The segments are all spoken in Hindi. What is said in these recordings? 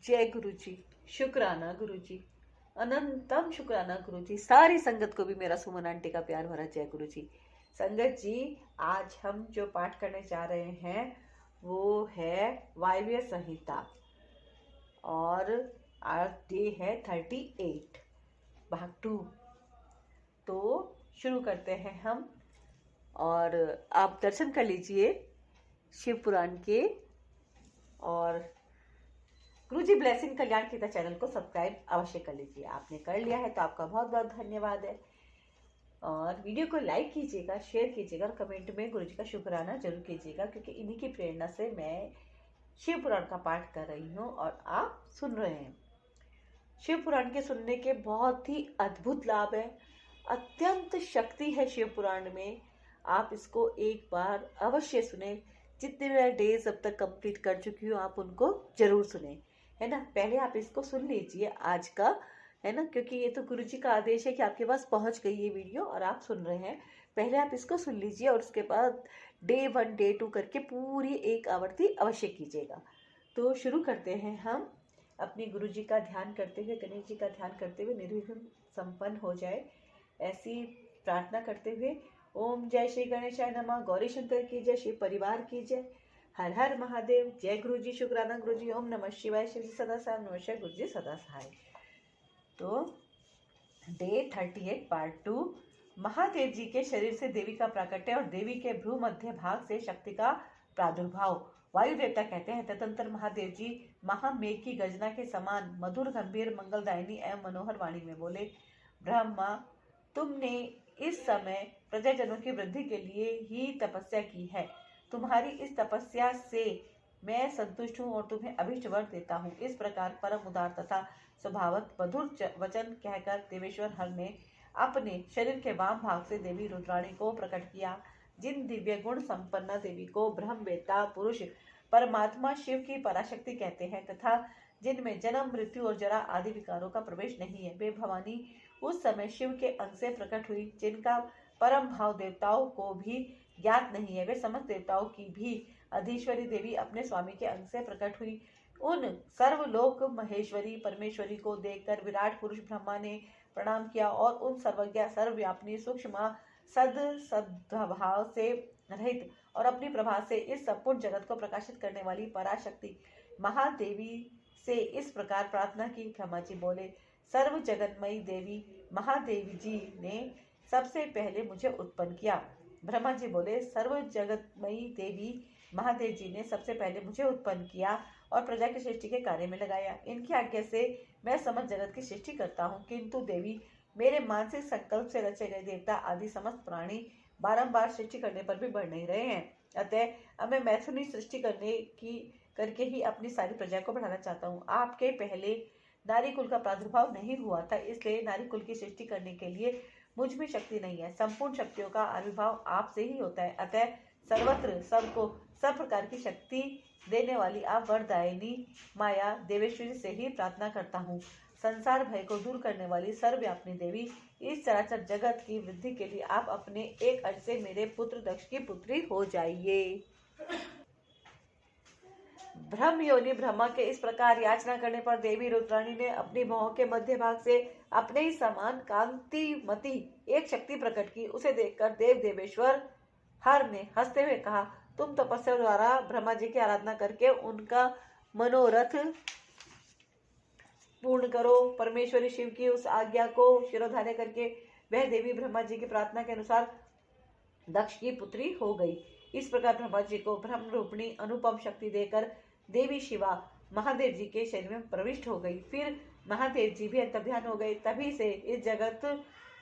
जय गुरु जी, शुक्राना गुरु जी, अनंतम शुक्राना गुरु जी। सारी संगत को भी मेरा सुमन आंटी का प्यार भरा जय गुरु जी। संगत जी, आज हम जो पाठ करने जा रहे हैं वो है वायव्य संहिता और आज डे है 38 भाग 2। तो शुरू करते हैं हम, और आप दर्शन कर लीजिए शिव पुराण के, और गुरुजी ब्लेसिंग कल्याण गीता चैनल को सब्सक्राइब अवश्य कर लीजिए। आपने कर लिया है तो आपका बहुत बहुत धन्यवाद है। और वीडियो को लाइक कीजिएगा, शेयर कीजिएगा और कमेंट में गुरुजी का शुक्राना जरूर कीजिएगा, क्योंकि इन्हीं की प्रेरणा से मैं शिव पुराण का पाठ कर रही हूँ और आप सुन रहे हैं। शिव पुराण के सुनने के बहुत ही अद्भुत लाभ है, अत्यंत शक्ति है शिव पुराण में। आप इसको एक बार अवश्य सुने। जितने मैं डेज अब तक कंप्लीट कर चुकी हूँ आप उनको जरूर सुने, है ना। पहले आप इसको सुन लीजिए आज का, है ना, क्योंकि ये तो गुरुजी का आदेश है कि आपके पास पहुंच गई ये वीडियो और आप सुन रहे हैं। पहले आप इसको सुन लीजिए और उसके बाद डे 1 डे 2 करके पूरी एक आवर्ती अवश्य कीजिएगा। तो शुरू करते हैं हम अपने गुरुजी का ध्यान करते हुए, गणेश जी का ध्यान करते हुए निर्विघ्न संपन्न हो जाए ऐसी प्रार्थना करते हुए। ओम जय श्री गणेशाय नमः। गौरी शंकर की जय, शिव परिवार की जय, हर हर महादेव। जय गुरु जी, शुक्राना गुरु जी। ओम नमः शिवाय, शिव जी सदा सहाय, नमस्कार गुरु जी सदा सहाय। तो डे 38 पार्ट 2। महादेव जी के शरीर से देवी का प्राकट्य और देवी के भ्रू मध्य भाग से शक्ति का प्रादुर्भाव। वायु देवता कहते हैं, तदंतर महादेव जी महामेघ की गर्जना के समान मधुर गंभीर मंगलदायिनी एवं मनोहर वाणी में बोले, ब्रह्मा, तुमने इस समय प्रजाजनों की वृद्धि के लिए ही तपस्या की है। तुम्हारी इस तपस्या से मैं संतुष्ट हूँ और तुम्हें अभिष्ट वर देता हूँ। इस प्रकार परम उदार तथा स्वभावत मधुर वचन कहकर देवेश्वर हर ने अपने शरीर के वाम भाग से देवी रुद्राणी को प्रकट किया। जिन दिव्य गुण संपन्न देवी को ब्रह्मवेत्ता पुरुष परमात्मा शिव की पराशक्ति कहते हैं तथा जिनमें जन्म मृत्यु और जरा आदि विकारों का प्रवेश नहीं है, वे भवानी उस समय शिव के अंग से प्रकट हुई। जिनका परम भाव देवताओं को भी ज्ञात नहीं है, वे समस्त देवताओं की भी अधीश्वरी देवी अपने स्वामी के अंग से प्रकट हुई। उन सर्वलोक महेश्वरी परमेश्वरी को देखकर विराट पुरुष ब्रह्मा ने प्रणाम किया और उन सर्वज्ञ सर्वव्यापिनी सूक्ष्म सद्भाव से रहित और अपनी प्रभा से इस संपूर्ण जगत को प्रकाशित करने वाली पराशक्ति महादेवी से इस प्रकार प्रार्थना की। ब्रह्मा जी बोले, सर्व जगन्मयी देवी महादेवी जी ने सबसे पहले मुझे उत्पन्न किया। ब्रह्मा जी बोले, सर्व जगतमयी देवी महादेव जी ने सबसे पहले मुझे उत्पन्न किया और प्रजा की सृष्टि के कार्य में लगाया। इनकी आज्ञा से मैं समस्त जगत की सृष्टि करता हूँ, किंतु देवी मेरे मानसिक संकल्प से रचे गए देवता आदि समस्त प्राणी बारंबार सृष्टि करने पर भी बढ़ नहीं रहे हैं। अतः अब मैं मैथुनी सृष्टि करके ही अपनी सारी प्रजा को बढ़ाना चाहता हूँ। आपके पहले नारी कुल का प्रादुर्भाव नहीं हुआ था, इसलिए नारी कुल की सृष्टि करने के लिए मुझ में शक्ति नहीं है। संपूर्ण शक्तियों का आविर्भाव आपसे ही होता है। अतः सर्वत्र सबको सब प्रकार की शक्ति देने वाली आप वरदायिनी माया देवेश्वरी से ही प्रार्थना करता हूँ। संसार भय को दूर करने वाली सर्वव्यापिनी देवी, इस चराचर जगत की वृद्धि के लिए आप अपने एक अंश से मेरे पुत्र दक्ष की पुत्री हो जाइए। ब्रह्म योनि ब्रह्मा के इस प्रकार याचना करने पर देवी रुद्राणी ने अपनी भौं के मध्य भाग से अपने ही समान कांतिमती एक शक्ति प्रकट की। उसे देखकर देव देवेश्वर हर ने हंसते हुए कहा, तुम तपस्या द्वारा ब्रह्मा जी की आराधना करके उनका मनोरथ पूर्ण करो। परमेश्वरी शिव की उस आज्ञा को शिरोधार्य करके वह देवी ब्रह्मा जी की प्रार्थना के अनुसार दक्ष की पुत्री हो गई। इस प्रकार ब्रह्मा जी को ब्रह्म रूपिणी अनुपम शक्ति देकर देवी शिवा महादेव जी के शरीर में प्रविष्ट हो गई। फिर महादेव जी भी अंतर्ध्यान हो गए। तभी से इस जगत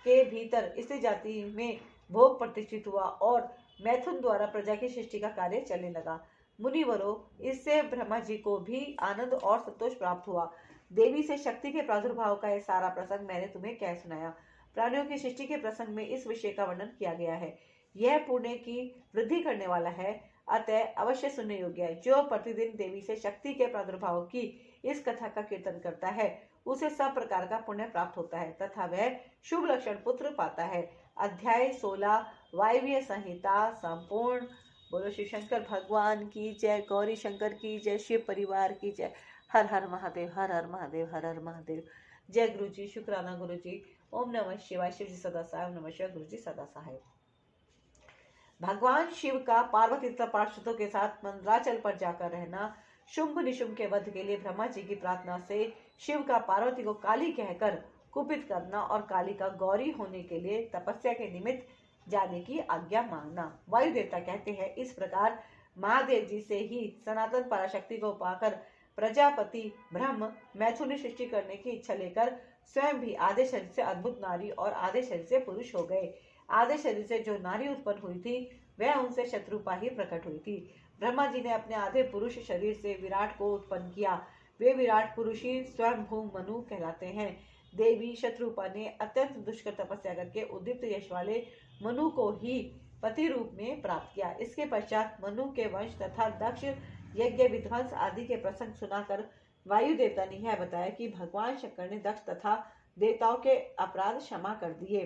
के भीतर स्त्री जाति में भोग प्रतिष्ठित हुआ और मैथुन द्वारा प्रजा की सृष्टि का कार्य चलने लगा। मुनिवरों, इससे ब्रह्मा जी को भी आनंद और संतोष प्राप्त हुआ। देवी से शक्ति के प्रादुर्भाव का यह सारा प्रसंग मैंने तुम्हें कह सुनाया। प्राणियों की सृष्टि के प्रसंग में इस विषय का वर्णन किया गया है। यह पुण्य की वृद्धि करने वाला है, अतः अवश्य सुनने योग्य है। जो प्रतिदिन देवी से शक्ति के प्रादुर्भाव की इस कथा का कीर्तन करता है उसे सब प्रकार का पुण्य प्राप्त होता है तथा वह शुभ लक्षण पुत्र पाता है। अध्याय 16 वायव्य संहिता संपूर्ण। बोलो शिव शंकर भगवान की जय, गौरी शंकर की जय, शिव परिवार की जय, हर हर महादेव, हर हर महादेव, हर हर महादेव। जय गुरु जी, शुक्राना गुरु जी। ओम नमः शिवाय। शिव जी सदा साहेब, नमः शिवाय। गुरु जी सदा साहेब। भगवान शिव का पार्वती तथा पार्षदों के साथ मंदराचल पर जाकर रहना, शुंभ निशुंभ के वध के लिए ब्रह्मा जी की प्रार्थना से शिव का पार्वती को काली कहकर कुपित करना और काली का गौरी होने के लिए तपस्या के निमित्त जाने की आज्ञा मांगना। वायु देवता कहते हैं, इस प्रकार महादेव जी से ही सनातन पराशक्ति को पाकर प्रजापति ब्रह्म मैथुनी सृष्टि करने की इच्छा लेकर स्वयं भी आधे शरीर से अद्भुत नारी और आधे शरीर से पुरुष हो गए। आधे शरीर से जो नारी उत्पन्न हुई थी वह उनसे शत्रुपा ही प्रकट हुई थी। ब्रह्मा जी ने अपने आधे पुरुष शरीर से विराट को उत्पन्न किया। वे विराट पुरुष ही स्वयं भू मनु कहलाते हैं। देवी शत्रुपा ने अत्यंत दुष्कर तपस्या करके उद्दीप्त यश वाले मनु को ही पति रूप में प्राप्त किया। इसके पश्चात मनु के वंश तथा दक्ष यज्ञ विध्वंस आदि के प्रसंग सुनाकर वायु देवता ने यह बताया कि भगवान शंकर ने दक्ष तथा देवताओं के अपराध क्षमा कर दिए।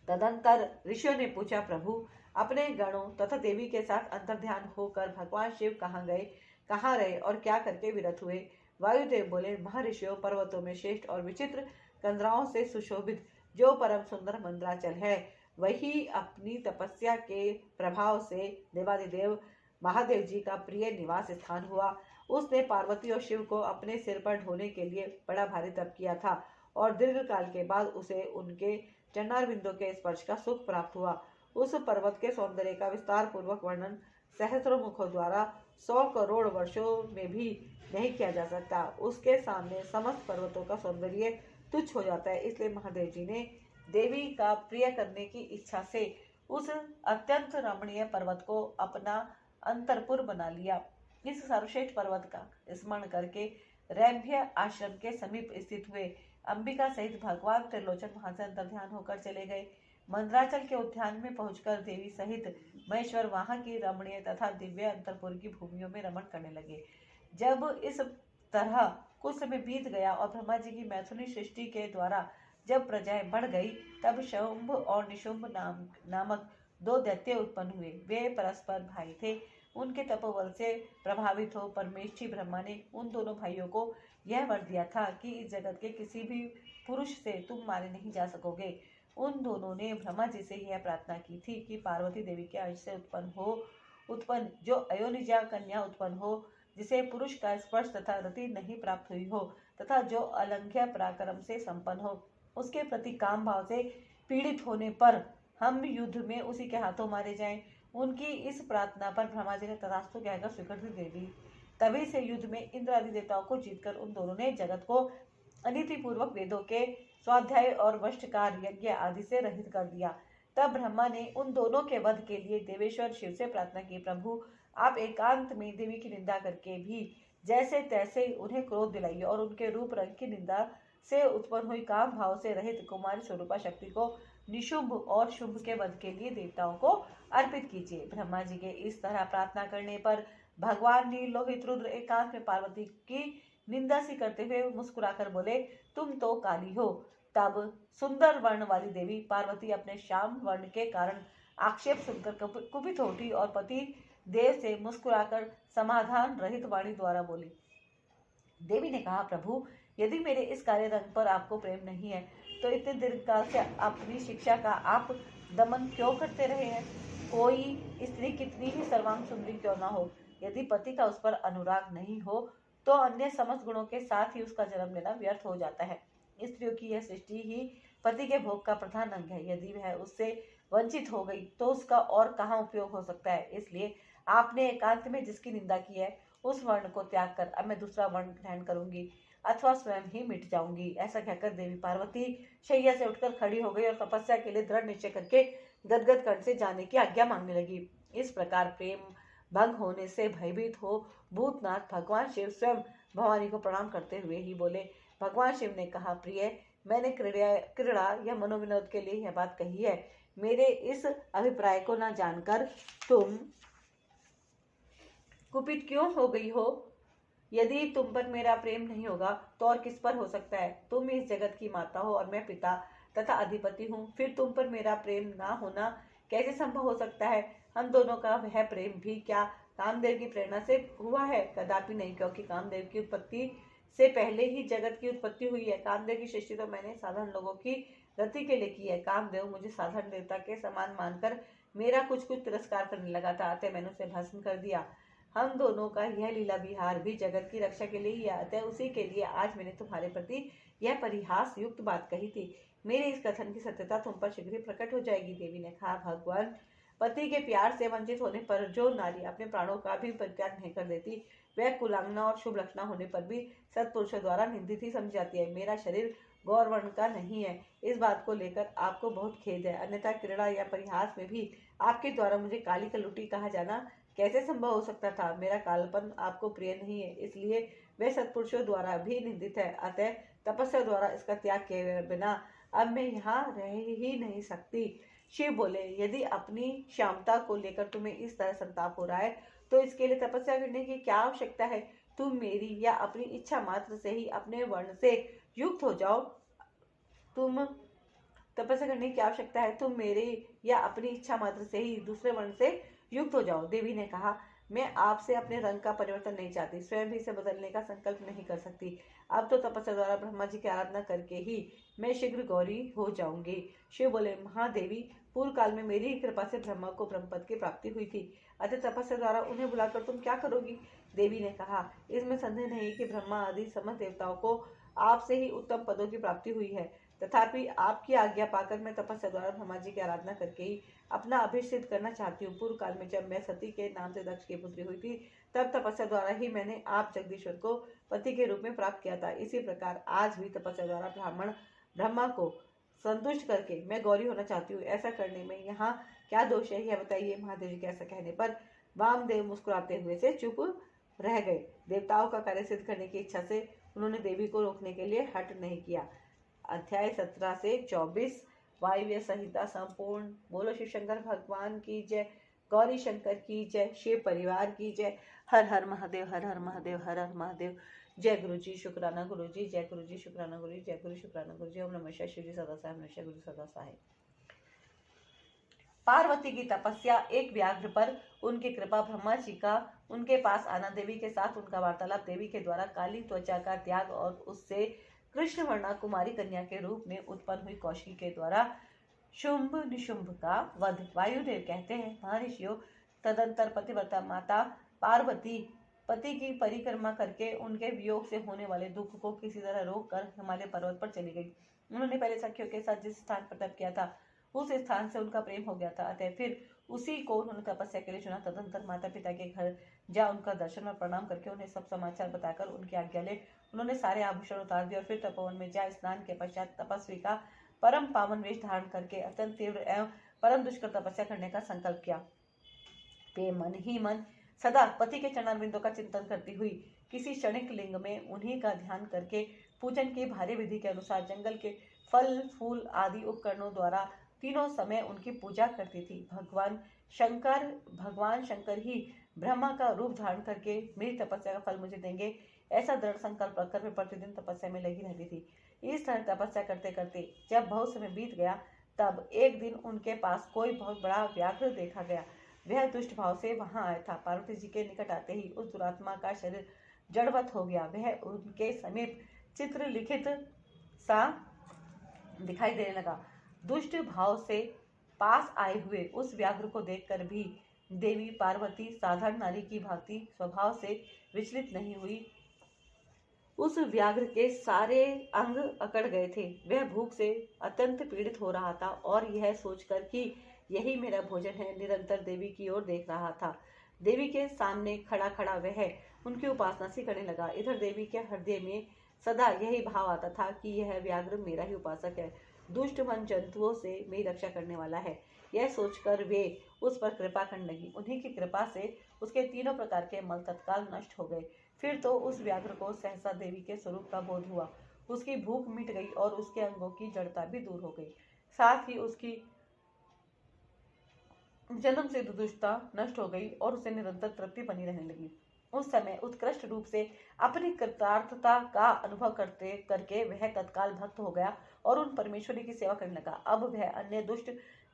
तदंतर ऋषियों ने पूछा, प्रभु अपने गणों तथा देवी के साथ अंतर्ध्यान होकर भगवान शिव कहाँ गए, कहाँ रहे और क्या करके विरत हुए। वायुदेव बोले, महर्षियों, पर्वतों में श्रेष्ठ और विचित्र कंदराओं से सुशोभित जो परम सुंदर मंदराचल है, वही अपनी तपस्या के प्रभाव से देवादिदेव महादेव जी का प्रिय निवास स्थान हुआ। उसने पार्वती और शिव को अपने सिर पर ढोने के लिए बड़ा भारी तप किया था और दीर्घ काल के बाद उसे उनके चरणारविंदों के स्पर्श का सुख प्राप्त हुआ। उस पर्वत के सौंदर्य का विस्तार पूर्वक वर्णन सहस्रों मुखों द्वारा 100 करोड़ वर्षों में भी नहीं किया जा सकता। उसके सामने समस्त पर्वतों का सौंदर्य तुच्छ हो जाता है। इसलिए महादेव जी ने देवी का प्रिय करने की इच्छा से उस अत्यंत रमणीय पर्वत को अपना अंतरपुर बना लिया। इस सर्वश्रेष्ठ पर्वत का स्मरण करके रैभ्य आश्रम के समीप स्थित हुए अंबिका सहित भगवान त्रिलोचन वहां से अंतर्ध्यान होकर चले गए। मंदराचल के उद्यान में पहुंचकर देवी सहित महेश्वर वहां की रमणीय तथा दिव्य अंतरपुर की भूमियों में रमण करने लगे। जब इस तरह कुछ समय बीत गया और ब्रह्मा जी की मैथुनी सृष्टि के द्वारा जब प्रजाएं बढ़ गई, तब शुंभ और निशुंभ नामक 2 दैत्य उत्पन्न हुए। वे परस्पर भाई थे। उनके तपोबल से प्रभावित हो परमेष्ठी ब्रह्मा ने उन दोनों भाइयों को यह वर दिया था कि इस जगत के किसी भी पुरुष से तुम मारे नहीं जा सकोगे। उन दोनों ने ब्रह्मा जी से यह प्रार्थना की थी कि पार्वती देवी के अंश से उत्पन्न जो अयोनिजा कन्या उत्पन्न हो, जिसे पुरुष का स्पर्श तथा रति नहीं प्राप्त हुई हो तथा जो अलंघ्य पराक्रम से संपन्न हो, उसके प्रति काम भाव से पीड़ित होने पर हम युद्ध में उसी के हाथों मारे जाएं। उनकी इस प्रार्थना पर ब्रह्मा जी ने तथास्तु कहकर स्वीकृति दे दी। तभी से युद्ध में इंद्र आदि देवताओं को जीतकर उन दोनों ने जगत को अनीति पूर्वक वेदों के स्वाध्याय और वष्टकार यज्ञ आदि से रहित कर दिया। तब ब्रह्मा ने उन दोनों के वध के लिए देवेश्वर शिव से प्रार्थना की, प्रभु आप एकांत में देवी की निंदा करके भी जैसे तैसे उन्हें क्रोध दिलाइए और उनके रूप रंग की निंदा से उत्पन्न हुई काम भाव से रहित कुमारी स्वरूपा शक्ति को निशुंभ और शुंभ के वध के लिए देवताओं को अर्पित कीजिए। ब्रह्मा जी के इस तरह प्रार्थना करने पर भगवान नीलोहित रुद्र एकांत में पार्वती की निंदा सी करते हुए मुस्कुराकर बोले, तुम तो काली हो। तब सुंदर वर्ण वाली देवी पार्वती अपने श्याम वर्ण के कारण आक्षेप सुनकर कुपित उठी और पति देव से मुस्कुराकर समाधान रहित वाणी द्वारा बोली। देवी ने कहा, प्रभु यदि मेरे इस कार्य रंग पर आपको प्रेम नहीं है तो इतने दीर्घ काल से अपनी शिक्षा का आप दमन क्यों करते रहे हैं। कोई स्त्री कितनी ही सर्वांग सुंदरी क्यों ना हो, यदि पति का उस पर अनुराग नहीं हो तो अन्य समस्त गुणों के साथ ही उसका जन्म लेना व्यर्थ हो जाता है। स्त्रियों की यह सृष्टि ही पति के भोग का प्रधान अंग है। यदि वह उससे वंचित हो गई तो उसका और कहाँ उपयोग हो सकता है। इसलिए आपने एकांत में जिसकी निंदा की है उस वर्ण को त्याग कर अब मैं दूसरा वर्ण ग्रहण करूंगी अथवा स्वयं ही मिट जाऊंगी। ऐसा कहकर देवी पार्वती शैया से उठकर खड़ी हो गई और तपस्या के लिए दृढ़ निश्चय करके गदगद कंठ से जाने की आज्ञा मांगने लगी। इस प्रकार प्रेम भंग होने से भयभीत हो भूतनाथ भगवान शिव स्वयं भवानी को प्रणाम करते हुए ही बोले। भगवान शिव ने कहा, प्रिय मैंने क्रीड़ा या मनोविनोद के लिए यह बात कही है। मेरे इस अभिप्राय को न जानकर तुम कुपित क्यों हो गई हो। यदि तुम पर मेरा प्रेम नहीं होगा तो और किस पर हो सकता है। तुम इस जगत की माता हो और मैं पिता तथा अधिपति हूँ, फिर तुम पर मेरा प्रेम ना होना कैसे संभव हो सकता है। हम दोनों का वह प्रेम भी क्या कामदेव की प्रेरणा से हुआ है? कदापि नहीं, क्योंकि कामदेव की उत्पत्ति से पहले ही जगत की उत्पत्ति हुई है। कामदेव की सृष्टि तो मैंने साधारण लोगों की रति के लिए की है। कामदेव मुझे साधारण देवता के समान मानकर मेरा कुछ कुछ तिरस्कार करने लगा था, अतः मैंने उसे भस्म कर दिया। हम दोनों का यह लीला विहार भी जगत की रक्षा के लिए ही है, अतः उसी के लिए आज मैंने तुम्हारे प्रति यह परिहास युक्त बात कही थी। मेरे इस कथन की सत्यता तुम पर शीघ्र ही प्रकट हो जाएगी। देवी ने कहा, भगवान, पति के प्यार से वंचित होने पर जो नारी अपने प्राणों का भी परित्याग नहीं कर देती, वह कुलांगना और शुभ लक्षणा होने पर भी सत्पुरुषों द्वारा निंदित ही समझी जाती है। मेरा शरीर गौरवर्ण का नहीं है, इस बात को लेकर आपको बहुत खेद है, अन्यथा क्रीड़ा या परिहास में भी आपके द्वारा मुझे काली कलुटी कहा जाना कैसे संभव हो सकता था? मेरा कालपन आपको प्रिय नहीं है, इसलिए वह सत्पुरुषों द्वारा भी निंदित है, अतः तपस्या द्वारा इसका त्याग किए बिना अब मैं यहाँ रह ही नहीं सकती। शिव बोले, यदि अपनी क्षमता को लेकर तुम्हें इस तरह संताप हो रहा है तो इसके लिए तपस्या करने की क्या आवश्यकता है? तुम मेरी या अपनी इच्छा मात्र से ही अपने वर्ण से युक्त हो जाओ। तुम तपस्या करने की आवश्यकता है, तुम मेरे या अपनी इच्छा मात्र से ही दूसरे वर्ण से युक्त हो जाओ। देवी ने कहा, मैं आपसे अपने रंग का परिवर्तन नहीं चाहती, स्वयं भी इसे बदलने का संकल्प नहीं कर सकती। अब तो तपस्या द्वारा ब्रह्मा जी की आराधना करके ही मैं शीघ्र गौरी हो जाऊंगी। शिव बोले, महादेवी, पूर्व काल में मेरी ही कृपा से ब्रह्मा को ब्रह्मपद की प्राप्ति हुई थी, अतः तपस्या द्वारा उन्हें बुलाकर तुम क्या करोगी? देवी ने कहा, इसमें संदेह नहीं कि ब्रह्मा आदि समस्त देवताओं को आपसे ही उत्तम पदों की प्राप्ति हुई है, तथापि आपकी आज्ञा पाकर मैं तपस्या द्वारा ब्रह्मा जी की आराधना करके ही अपना अभिषेक करना चाहती हूँ। पूर्व काल में जब मैं सती के नाम से दक्ष की पुत्री हुई थी, तब तपस्या द्वारा ही मैंने आप जगदीश्वर को पति के रूप में प्राप्त किया था। इसी प्रकार आज भी तपस्या द्वारा ब्रह्मा को संतुष्ट करके मैं गौरी होना चाहती हूँ। ऐसा करने में यहाँ क्या दोष है, यह बताइए। महादेव जी के ऐसा कहने पर वामदेव मुस्कुराते हुए से चुप रह गए। देवताओं का कार्य सिद्ध करने की इच्छा से उन्होंने देवी को रोकने के लिए हट नहीं किया। अध्याय 17 से 24 वायव्य संहिता संपूर्ण। बोलो शिव शंकर भगवान की जय, गौरी शंकर की जय, शिव परिवार की जय। हर हर महादेव, हर हर महादेव, हर हर महादेव। जय गुरु जी, शुक्राना गुरु जी, जय गुरु जी, शुक्राना गुरु जी, जय गुरु शुक्राना गुरु जी। ओम नमः शिवाय। शिव जी सदा साहेब, नमः गुरु सदा साहेब। पार्वती की तपस्या। एक व्याघ्र पर उनकी कृपा, ब्रह्मा जी का उनके पास आना, देवी के साथ उनका वार्तालाप, देवी के द्वारा काली त्वचा का त्याग और उससे कृष्ण वर्णा कुमारी कन्या के रूप में उत्पन्न हुई कौशिकी के द्वारा शुंभ निशुंभ का वध। वायुदेव कहते हैं, महर्षियों, तदंतर पतिव्रता माता पार्वती पति की परिक्रमा करके उनके वियोग से होने वाले दुख को किसी तरह रोक कर हिमालय पर्वत पर चली गई। उन्होंने पहले सखियों के साथ जिस स्थान पर तप किया था, उस स्थान से उनका प्रेम हो गया था, अतः फिर उसी को उन्होंने तपस्या के लिए चुना। तदंतर माता पिता के घर जा उनका दर्शन और प्रणाम करके उन्हें सब समाचार बताकर उनकी आज्ञा ले उन्होंने सारे आभूषण उतार दिए और फिर तपोवन में जा स्नान के पश्चात तपस्वी का परम पावन वेश धारण करके अत्यंत तीव्र एवं परम दुष्कर तपस्या करने का संकल्प किया। वे मन ही मन सदा पति के चरणारविंदों का चिंतन करती हुई किसी क्षणिक लिंग में उन्हीं का ध्यान करके पूजन की भारी विधि के अनुसार जंगल के फल फूल आदि उपकरणों द्वारा तीनों समय उनकी पूजा करती थी। भगवान शंकर ही ब्रह्मा का रूप धारण करके मेरी तपस्या का फल मुझे देंगे, ऐसा दृढ़ संकल्प रखकर वे प्रतिदिन तपस्या में लगी रहती थी। इस तरह तपस्या करते करते जब बहुत समय बीत गया, तब एक दिन उनके पास कोई बहुत बड़ा व्याघ्र देखा गया। वह दुष्ट भाव से वहां आया था। पार्वती जी के निकट आते ही उस दुरात्मा का शरीर जड़वत हो गया। वह उनके समीप चित्र लिखित सा दिखाई देने लगा। दुष्ट भाव से पास आए हुए उस व्याघ्र को देखकर भी देवी पार्वती साधारण नारी की भांति स्वभाव से विचलित नहीं हुई। उस व्याघ्र के सारे अंग अकड़ गए थे। वह भूख से अत्यंत पीड़ित हो रहा था और यह सोचकर कि यही मेरा भोजन है, निरंतर देवी की ओर देख रहा था। देवी के सामने खड़ा खड़ा वह उनकी उपासना सी करने लगा। इधर देवी के हृदय में सदा यही भाव आता था कि यह व्याघ्र मेरा ही उपासक है, दुष्ट मन जंतुओं से मेरी रक्षा करने वाला है। यह सोचकर वे उस पर कृपा करने लगी। उन्हीं की कृपा से उसके तीनों प्रकार के मल तत्काल नष्ट हो गए। फिर तो उस व्याघ्र को सहसा देवी के स्वरूप का बोध हुआ। उसकी भूख मिट गई और उसके अंगों की जड़ता भी दूर हो गई। साथ ही उसकी जन्म से दुष्टता नष्ट हो गई और उसे निरंतर तृप्ति बनी रहने लगी। उस समय उत्कृष्ट रूप से अपनी कृतार्थता का अनुभव करके वह तत्काल भक्त हो गया और उन परमेश्वरी की सेवा करने लगा। अब वह अन्य दुष्ट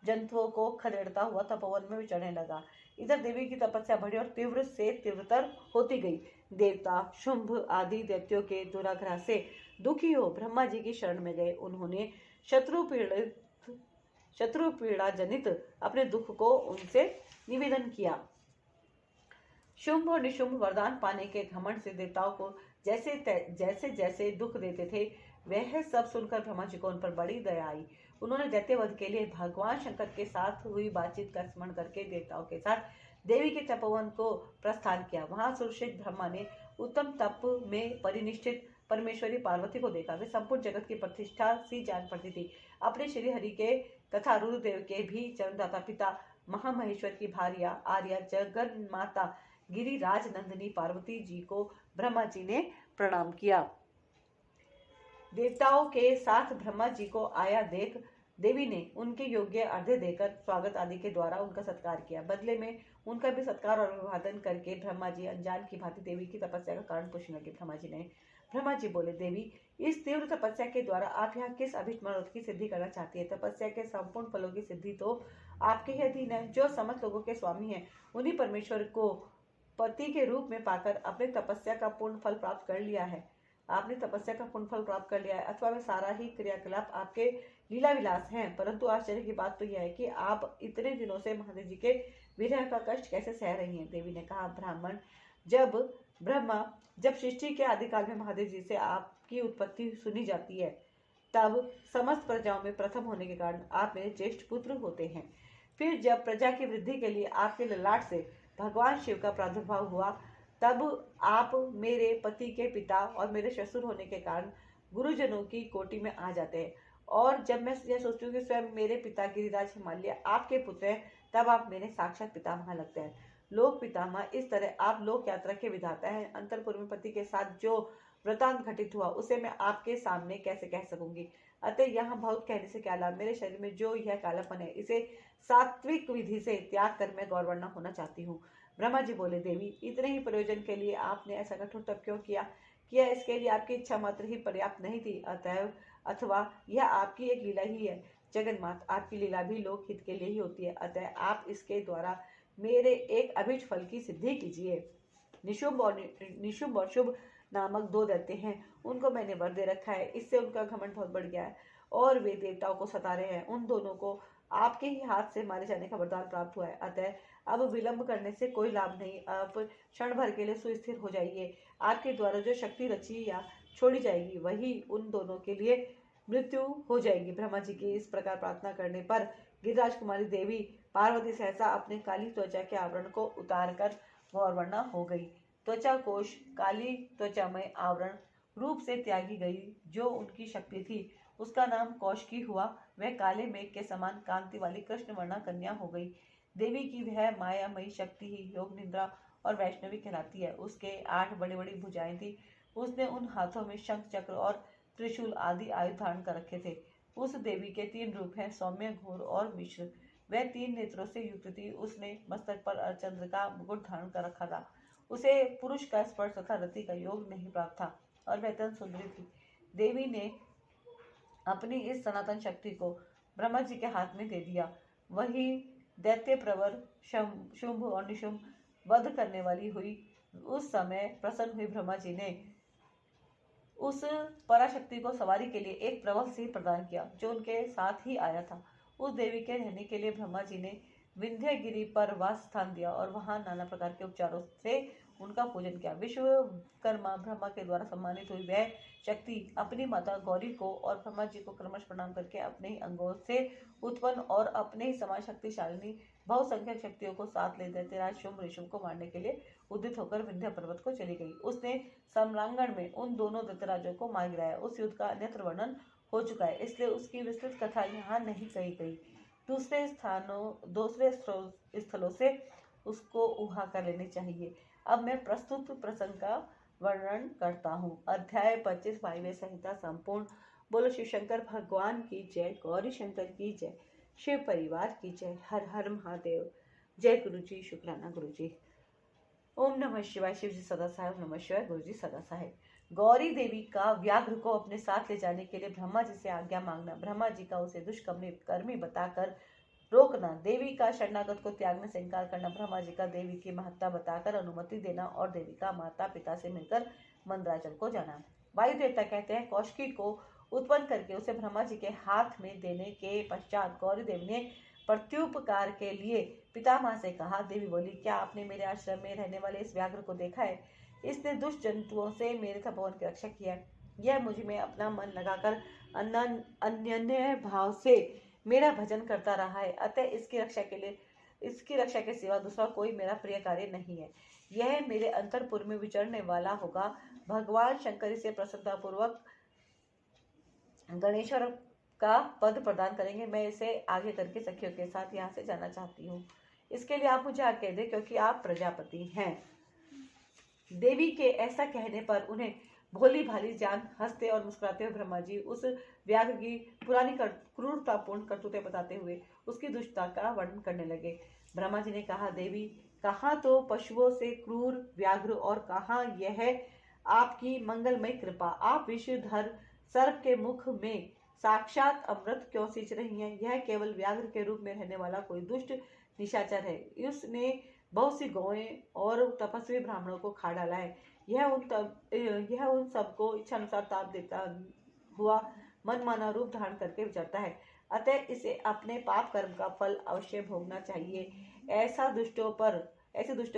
जंतुओं को खदेड़ता हुआ तपोवन में विचरने लगा। इधर देवी की तपस्या बढ़ी और तीव्र से तीव्रतर होती गई। देवता शुंभ आदि दैत्यों के दुराग्रह से दुखी हो ब्रह्मा जी की शरण में गए। उन्होंने शत्रु पीड़ा जनित अपने दुख को उनसे निवेदन किया। शुंभ और निशुंभ वरदान पाने के घमंड से देवताओं को जैसे जैसे दुख देते थे, वह सब सुनकर ब्रह्मा जी को उन पर बड़ी दया आई। उन्होंने दैत्यवध के लिए भगवान शंकर के साथ हुई बातचीत का स्मरण करके देवताओं के साथ देवी के तपोवन को प्रस्थान किया। वहां सुरक्षित ब्रह्मा ने उत्तम तप में परिनिष्ठित परमेश्वरी पार्वती को देखा। वे संपूर्ण जगत की प्रतिष्ठा सी जान पड़ती थी। अपने श्री हरि के तथा रुद्रदेव के भी जन्मदाता पिता महामहेश्वर की भार्या आर्या जगन माता गिरिराज नंदिनी पार्वती जी को ब्रह्मा जी ने प्रणाम किया। देवताओं के साथ ब्रह्मा जी को आया देख देवी ने उनके योग्य अर्घ्य देकर स्वागत आदि के द्वारा उनका सत्कार किया। बदले में उनका भी सत्कार और अभिवादन करके ब्रह्मा जी अनजान की भांति देवी की तपस्या का कारण पूछने लगे। ब्रह्मा जी बोले, देवी, इस तीव्र तपस्या के द्वारा आप यहाँ किस अभिष्ट मनोरथ की सिद्धि करना चाहती है? तपस्या के संपूर्ण फलों की सिद्धि तो आपके ही अधीन है। जो समस्त लोगों के स्वामी हैं, उन्हीं परमेश्वर को पति के रूप में पाकर अपने तपस्या का पूर्ण फल प्राप्त कर लिया है। आपने तपस्या का पूर्ण फल प्राप्त कर लिया है, अथवा वे सारा ही क्रियाकलाप आपके लीला विलास हैं। परंतु आश्चर्य की बात तो यह है कि आप इतने दिनों से महादेव जी के विरह का कष्ट कैसे सह रही हैं? देवी ने कहा, ब्राह्मण, जब सृष्टि के आदिकाल में महादेव जी से आपकी उत्पत्ति सुनी जाती है, तब समस्त प्रजाओं में प्रथम होने के कारण आप मेरे ज्येष्ठ पुत्र होते हैं। फिर जब प्रजा की वृद्धि के लिए आपके ललाट से भगवान शिव का प्रादुर्भाव हुआ, तब आप मेरे पति के पिता और मेरे ससुर होने के कारण गुरुजनों की कोटि में आ जाते हैं। और जब मैं यह सोचती हूँ कि स्वयं मेरे पिता गिरिराज हिमालय आपके पुत्र हैं, तब आप मेरे साक्षात पितामह लगते हैं। लोक पितामह, इस तरह आप लोक यात्रा के विधाता हैं। अंतरपुर में पति के साथ जो वृतांत घटित हुआ, उसे मैं आपके सामने कैसे कह सकूंगी? अतः यहाँ बहुत कहने से क्या लाभ? मेरे शरीर में जो यह कालापन है, इसे सात्विक विधि से त्याग कर मैं गौरवर्ण होना चाहती हूँ। ब्रह्मा जी बोले, देवी, इतने ही प्रयोजन के लिए आपने ऐसा कठोर तप क्यों किया? इसके लिए आपकी इच्छा मात्र ही पर्याप्त नहीं थी? अथवा यह आपकी एक लीला ही है? जगन्मात, आपकी लीला भी लोक हित के लिए ही होती है। अतः आप इसके द्वारा मेरे एक अभिष्ट फल की सिद्धि कीजिए। निशुंभ और शुभ नामक दो दैत्य हैं, उनको मैंने वर दे रखा है। इससे उनका घमंड बहुत बढ़ गया है और वे देवताओं को सता रहे हैं। उन दोनों को आपके ही हाथ से मारे जाने का वरदान प्राप्त हुआ है। अतः अब विलंब करने से कोई लाभ नहीं। आप क्षण भर के लिए सुस्थिर हो जाइए। आपके द्वारा जो शक्ति रची या छोड़ी जाएगी, वही उन दोनों के लिए मृत्यु हो जाएगी। ब्रह्मा जी की इस प्रकार प्रार्थना करने पर गिरिराज कुमारी देवी पार्वती सहसा अपने काली त्वचा के आवरण को उतार कर गौरवर्णा हो गई। त्वचा कोश काली त्वचामय आवरण रूप से त्यागी गई। जो उनकी शक्ति थी, उसका नाम कौशकी हुआ। वह काले मेघ के समान कांति वाली कृष्णवर्णा कन्या हो गई। देवी की वह मायामयी शक्ति ही योग निद्रा और वैष्णवी कहलाती है। उसके 8 बड़ी बड़ी भुजाएं थी। उसने उन हाथों में शंख चक्र और त्रिशूल आदि आयुध धारण कर रखे थे। उस देवी के 3 रूप हैं, सौम्य, घोर और मिश्र। वह 3 नेत्रों से युक्त थी। उसने मस्तक पर अर्धचंद्र का मुकुट धारण कर रखा था। उसे पुरुष का स्पर्श तथा रति का योग नहीं प्राप्त था और वह अत्यंत सुंदरी थी। देवी ने अपनी इस सनातन शक्ति को ब्रह्मा जी के हाथ में दे दिया। वही दैत्य प्रवर शुंभ और निशुंभ वध करने वाली हुई। उस समय प्रसन्न हुई ब्रह्मा जी ने उस पराशक्ति को सवारी के लिए एक प्रबल सिंह प्रदान किया, जो उनके साथ ही आया था। उस देवी के रहने के लिए ब्रह्मा जी ने विंध्यगिरी पर वास स्थान दिया और वहां नाना प्रकार के उपचारों से उनका पूजन किया। विश्वकर्मा ब्रह्मा के द्वारा सम्मानित हुई वह शक्ति अपनी माता गौरी को और ब्रह्मा जी को क्रमश प्रणाम करके अपने ही अंगों से उत्पन्न और अपने ही समान शक्तिशालिनी बहुसंख्यक शक्तियों को साथ ले दैत्यराज शुंभ ऋषभ को मारने के लिए उद्यत होकर विंध्य पर्वत को चली गई। उसने सम्रांगण में उन दोनों दैत्यराजों को मार गिराया। उस युद्ध का अन्यत्र वर्णन हो चुका है, इसलिए उसकी विस्तृत कथा यहाँ नहीं कही गई। दूसरे स्थलों से उसको उहा कर लेनी चाहिए। अब मैं प्रस्तुत प्रसंग का वर्णन करता हूँ। अध्याय 25 वायव्य संहिता संपूर्ण। बोलो शिव शंकर भगवान की जय, गौरी शंकर की जय, शिव परिवार की जय। हर हर महादेव। जय गुरु जी। शुक्राना गुरु जी। ओम नमः शिवाय। शिव जी सदा साहेब। नमः शिवाय। गुरु जी सदा साहेब। गौरी देवी का व्याघ्र को अपने साथ ले जाने के लिए ब्रह्मा जी से आज्ञा मांगना। ब्रह्मा जी का उसे दुष्कर्मी बताकर रोकना, देवी का शरणागत को त्यागने से इनकार करना, ब्रह्मा जी का देवी की महत्ता बताकर अनुमति देना और देवी का माता पिता से मिलकर मंदराचल को जाना। वायु देवता कहते हैं, कौशिकी को उत्पन्न करके उसे ब्रह्मा जी के हाथ में देने के पश्चात गौरी देवी ने प्रत्युपकार के लिए पितामह से कहा। देवी बोली, क्या आपने मेरे आश्रम में रहने वाले इस व्याघ्र को देखा है? इसने दुष्ट जंतुओं से मेरे तपोवन की रक्षा की है। यह मुझ में अपना मन लगाकर अन्य भाव से मेरा भजन करता रहा है, अतः इसकी रक्षा के सिवा दूसरा कोई मेरा प्रिय कार्य नहीं है। यह मेरे अंतरपुर में विचरने वाला होगा। भगवान शंकर इसे प्रसन्नतापूर्वक गणेश्वर का पद प्रदान करेंगे। मैं इसे आगे करके सखियों के साथ यहाँ से जाना चाहती हूँ। इसके लिए आप मुझे आज्ञा दें, क्योंकि आप प्रजापति हैं। देवी के ऐसा कहने पर उन्हें भोली भाली जान हंसते और मुस्कुराते हुए ब्रह्मा जी उस व्याघ्र की पुरानी क्रूरतापूर्ण करतूतें बताते हुए उसकी दुष्टता का वर्णन करने लगे। ब्रह्मा जी ने कहा, देवी, कहाँ तो पशुओं से क्रूर व्याघ्र और कहाँ यह आपकी मंगलमय कृपा। आप विषधर सर्प के मुख में साक्षात अमृत क्यों सींच रही हैं? यह केवल व्याघ्र के रूप में रहने वाला कोई दुष्ट निशाचर है। उसने बहुत सी गौएं और तपस्वी ब्राह्मणों को खा डाला है। यह उन सबको इच्छानुसार ताप देता हुआ मनमाना रूप धारण करके विचरता है, अतः इसे अपने पाप कर्म का फल अवश्य भोगना चाहिए। ऐसे दुष्टों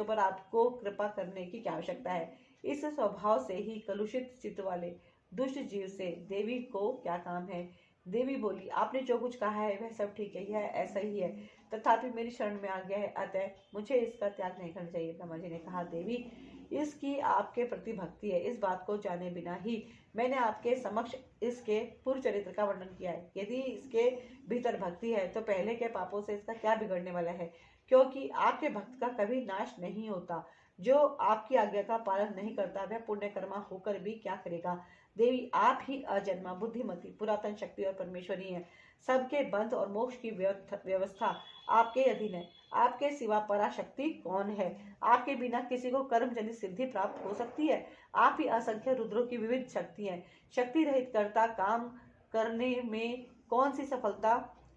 पर आपको कृपा करने की क्या आवश्यकता है? इस स्वभाव से ही कलुषित चित्त वाले दुष्ट जीव से देवी को क्या काम है? देवी बोली, आपने जो कुछ कहा है वह सब ठीक है, यह ऐसा ही है, तथापि मेरी शरण में आ गया है, अतः मुझे इसका त्याग नहीं करना चाहिए। ब्रह्मा जी ने कहा, देवी, इसकी आपके प्रति भक्ति है, इस बात को जाने बिना ही मैंने आपके समक्ष इसके पूर्व चरित्र का वर्णन किया है। यदि इसके भीतर भक्ति है तो पहले के पापों से इसका क्या बिगड़ने वाला है? क्योंकि आपके भक्त का कभी नाश नहीं होता। जो आपकी आज्ञा का पालन नहीं करता वह पुण्यकर्मा होकर भी क्या करेगा? देवी, आप ही अजन्मा, बुद्धिमती, पुरातन शक्ति और परमेश्वरी हैं। सबके बंध और मोक्ष की व्यवस्था आपके अधीन है। आपके सिवा पराशक्ति कौन है? आपके बिना किसी को कर्म जनित सिद्धि प्राप्त हो सकती है? आप ही असंख्य रुद्रों की विविध शक्ति हैं। शक्ति रहित कर्ता काम करने में कौन सी सफलता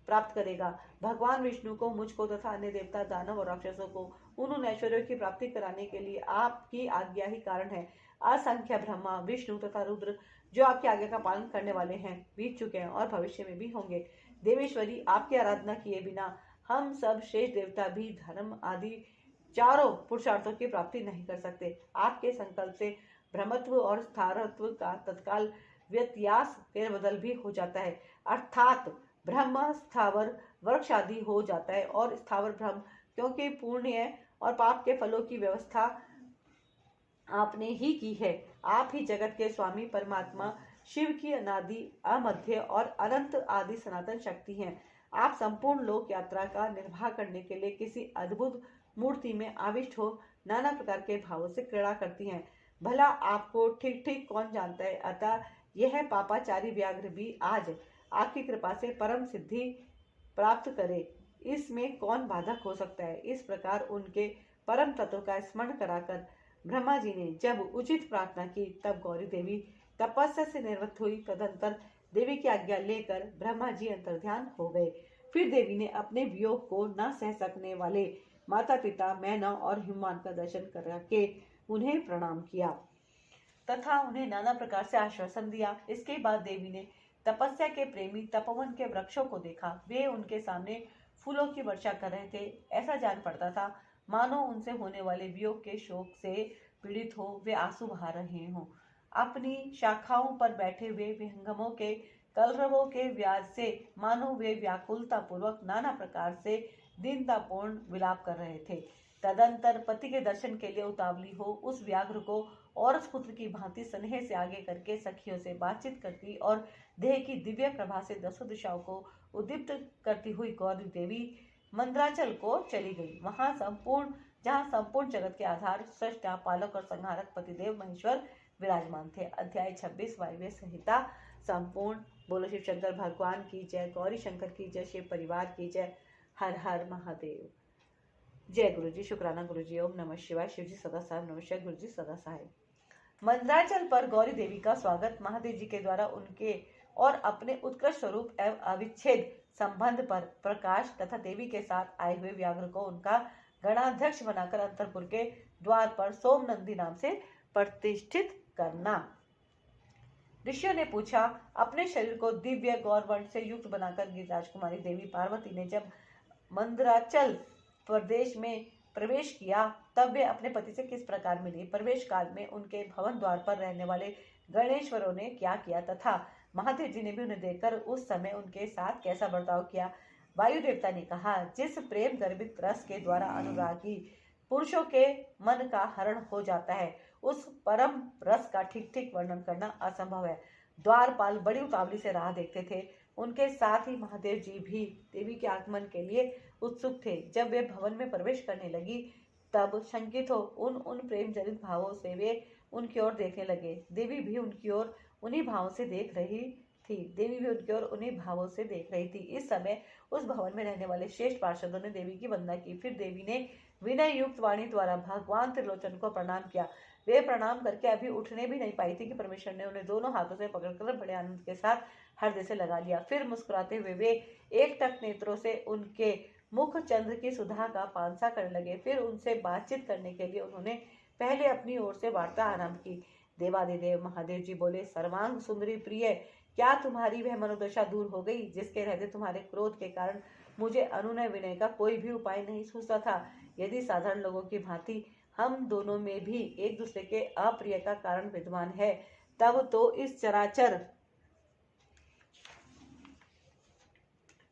प्राप्त करेगा? भगवान विष्णु को, मुझको तथा अन्य देवता, दानव और राक्षसों को उन ऐश्वर्यों की प्राप्ति कराने के लिए आपकी आज्ञा ही कारण है। असंख्य ब्रह्मा, विष्णु तथा रुद्र जो आपकी आज्ञा का पालन करने वाले हैं, बीत चुके हैं और भविष्य में भी होंगे। देवेश्वरी, आपकी आराधना किए बिना हम सब श्रेष्ठ देवता भी धर्म आदि चारों पुरुषार्थों की प्राप्ति नहीं कर सकते। आपके संकल्प से ब्रह्मत्व और स्थारत्व का तत्काल व्यत्यास फेरबदल भी हो जाता है, अर्थात ब्रह्म स्थावर वृक्ष आदि हो जाता है और स्थावर ब्रह्म, क्योंकि पुण्य और पाप के फलों की व्यवस्था आपने ही की है। आप ही जगत के स्वामी परमात्मा शिव की अनादि, अमध्य और अनंत आदि सनातन शक्ति हैं। आप संपूर्ण लोक यात्रा का निर्वाह करने के लिए किसी अद्भुत मूर्ति में आविष्ट हो नाना प्रकार के भावों से क्रीड़ा करती हैं। भला आपको ठीक ठीक कौन जानता है? अतः यह पापाचारी व्याघ्र भी आज आपकी कृपा से परम सिद्धि प्राप्त करे, इसमें कौन बाधक हो सकता है? इस प्रकार उनके परम तत्व का स्मरण कराकर ब्रह्मा जी ने जब उचित प्रार्थना की, तब गौरी देवी तपस्या से निवृत्त हुई। तदंतर देवी की आज्ञा लेकर ब्रह्मा जी अंतर्ध्यान हो गए। फिर देवी ने अपने वियोग को न सह सकने वाले माता पिता मैना और हिमवान का दर्शन करके उन्हें प्रणाम किया तथा उन्हें नाना प्रकार से आश्वासन दिया। इसके बाद देवी ने तपस्या के प्रेमी तपोवन के वृक्षों को देखा। वे उनके सामने फूलों की वर्षा कर रहे थे। ऐसा जान पड़ता था मानो उनसे होने वाले वियोग के शोक से पीड़ित हो वे आंसू बहा रहे हों। अपनी शाखाओं पर बैठे हुए विहंगमों के कलरवों के व्याज से मानो वे व्याकुलता पूर्वक नाना प्रकार से दीनतापूर्ण विलाप कर रहे थे। तदंतर पति के दर्शन के लिए उतावली हो उस व्याघ्र को और उस पुत्र की भांति स्नेह से आगे करके सखियों से बातचीत करती और देह की दिव्य प्रभा से दसों दिशाओं को उद्दीप्त करती हुई गौरी देवी मंदराचल को चली गई। जहाँ संपूर्ण जगत के आधार, सृष्टा, पालक और संहारक पतिदेव महेश्वर विराजमान थे। अध्याय 26 वायव्य संहिता संपूर्ण। बोलो शिव शंकर भगवान की जय, गौरी शंकर की जय, शिव परिवार की जय। हर हर महादेव। जय गुरु जी। शुक्राना गुरु जी। ओम नमः शिवाय। शिव जी सदा साहेब नमस्कार। गुरु जी सदा साहेब। मंदराचल पर गौरी देवी का स्वागत महादेव जी के द्वारा उनके और अपने उत्कृष्ट स्वरूप एवं अविच्छेद संबंध पर प्रकाश तथा देवी के साथ आए हुए व्याघ्र को उनका गणाध्यक्ष बनाकर अंतरपुर के द्वार पर सोमनंदी नाम से प्रतिष्ठित करना। ऋषियों ने पूछा, अपने शरीर को दिव्य गौरवर्ण से युक्त बनाकर गिरिराजकुमारी देवी पार्वती ने जब मंदराचल प्रदेश में प्रवेश किया तब वे अपने पति से किस प्रकार मिली? प्रवेश काल में उनके भवन द्वार पर रहने वाले गणेश्वरों ने क्या किया तथा महादेव जी ने भी उन्हें देखकर उस समय उनके साथ कैसा बर्ताव किया? वायु देवता ने कहा, जिस प्रेम गर्भित रस के द्वारा अनुरागी पुरुषों के मन का हरण हो जाता है उस परम रस का ठीक ठीक वर्णन करना असंभव है। द्वारपाल बड़ी उतावली से राह देखते थे। उनके साथ ही महादेव जी भी देवी के आगमन के लिए उत्सुक थे। जब वे भवन में प्रवेश करने लगी तब शंकित हो उन प्रेम जनित भावों से वे उनकी ओर देखने लगे। देवी भी उनकी ओर उन्हीं भावों से देख रही थी। इस समय उस भवन में रहने वाले श्रेष्ठ पार्षदों ने देवी की वंदना की। फिर देवी ने विनय युक्त वाणी द्वारा भगवान त्रिलोचन को प्रणाम किया। वे प्रणाम करके अभी उठने भी नहीं पाई थी कि परमेश्वर ने उन्हें दोनों हाथों से पकड़कर बड़े आनंद के साथ हृदय से लगा लिया। फिर मुस्कुराते हुए वे एकटक नेत्रों से उनके मुख चंद्र की सुधा का पानसा करने लगे। फिर उनसे बातचीत करने के लिए उन्होंने पहले अपनी ओर से वार्ता आरंभ की। देवादिदेव महादेव जी बोले, सर्वांग सुंदरी प्रिय, क्या तुम्हारी वह मनोदशा दूर हो गई जिसके रहते तुम्हारे क्रोध के कारण मुझे अनुनय विनय का कोई भी उपाय नहीं सूझता था? यदि साधारण लोगों की भांति हम दोनों में भी एक दूसरे के अप्रिय का कारण विद्यमान है तब तो इस चराचर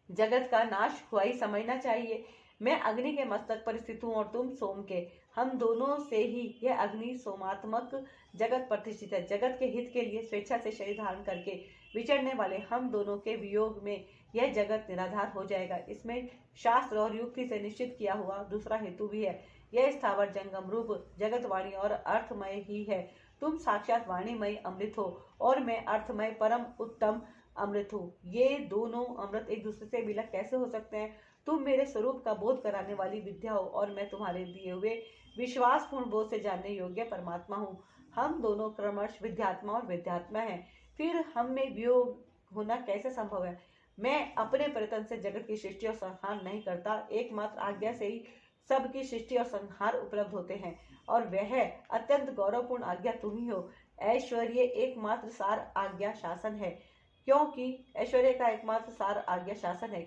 जगत का नाश हुआ ही समझना चाहिए। मैं अग्नि के मस्तक पर स्थित हूँ और तुम सोम के। हम दोनों से ही यह अग्नि सोमात्मक जगत प्रतिष्ठित है। जगत के हित के लिए स्वेच्छा से शरीर धारण करके विचरने वाले हम दोनों के वियोग में यह जगत निराधार हो जाएगा। इसमें शास्त्र और युक्ति से निश्चित किया हुआ दूसरा हेतु भी है। यह स्थावर जंगम रूप जगत वाणी और अर्थमय ही है। तुम साक्षात वाणीमय अमृत हो और मैं अर्थमय परम उत्तम अमृत हूँ। ये दोनों अमृत एक दूसरे से विलग कैसे हो सकते हैं? तुम मेरे स्वरूप का बोध कराने वाली विद्या हो और मैं तुम्हारे दिए हुए विश्वासपूर्ण बोध से जानने योग्य परमात्मा हूँ। हम दोनों क्रमश विद्यात्मा और विद्यात्मा हैं। फिर हम में वियोग होना कैसे संभव है? मैं अपने प्रयत्न से जगत की सृष्टि और संहार नहीं करता। एकमात्र आज्ञा से ही सबकी सृष्टि और संहार उपलब्ध होते हैं और वह अत्यंत गौरवपूर्ण आज्ञा तुम ही हो। ऐश्वर्य एकमात्र सार आज्ञा शासन है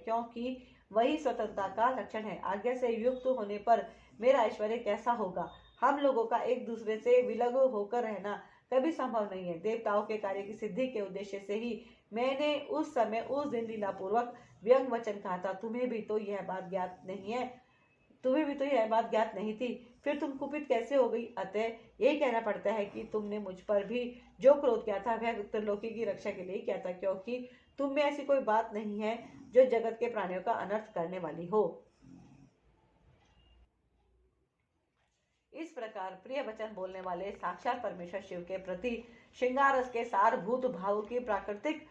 क्योंकि वही स्वतंत्रता का लक्षण है। आज्ञा से युक्त होने पर मेरा ऐश्वर्य कैसा होगा? हम लोगों का एक दूसरे से विलग होकर रहना कभी संभव नहीं है। देवताओं के कार्य की सिद्धि के उद्देश्य से ही मैंने उस समय उस दिन लीलापूर्वक व्यंग वचन कहा था। तुम्हें भी तो यह बात ज्ञात नहीं थी। फिर तुम कुपित कैसे हो गई? अतः यही कहना पड़ता है कि तुमने मुझ पर भी जो क्रोध किया था वह त्रिलोकी की रक्षा के लिए किया था, क्योंकि तुम में ऐसी कोई बात नहीं है जो जगत के प्राणियों का अनर्थ करने वाली हो। इस प्रकार प्रिय वचन बोलने वाले साक्षात परमेश्वर शिव के प्रति श्रृंगार रस के सारभूत भाव की प्राकृतिक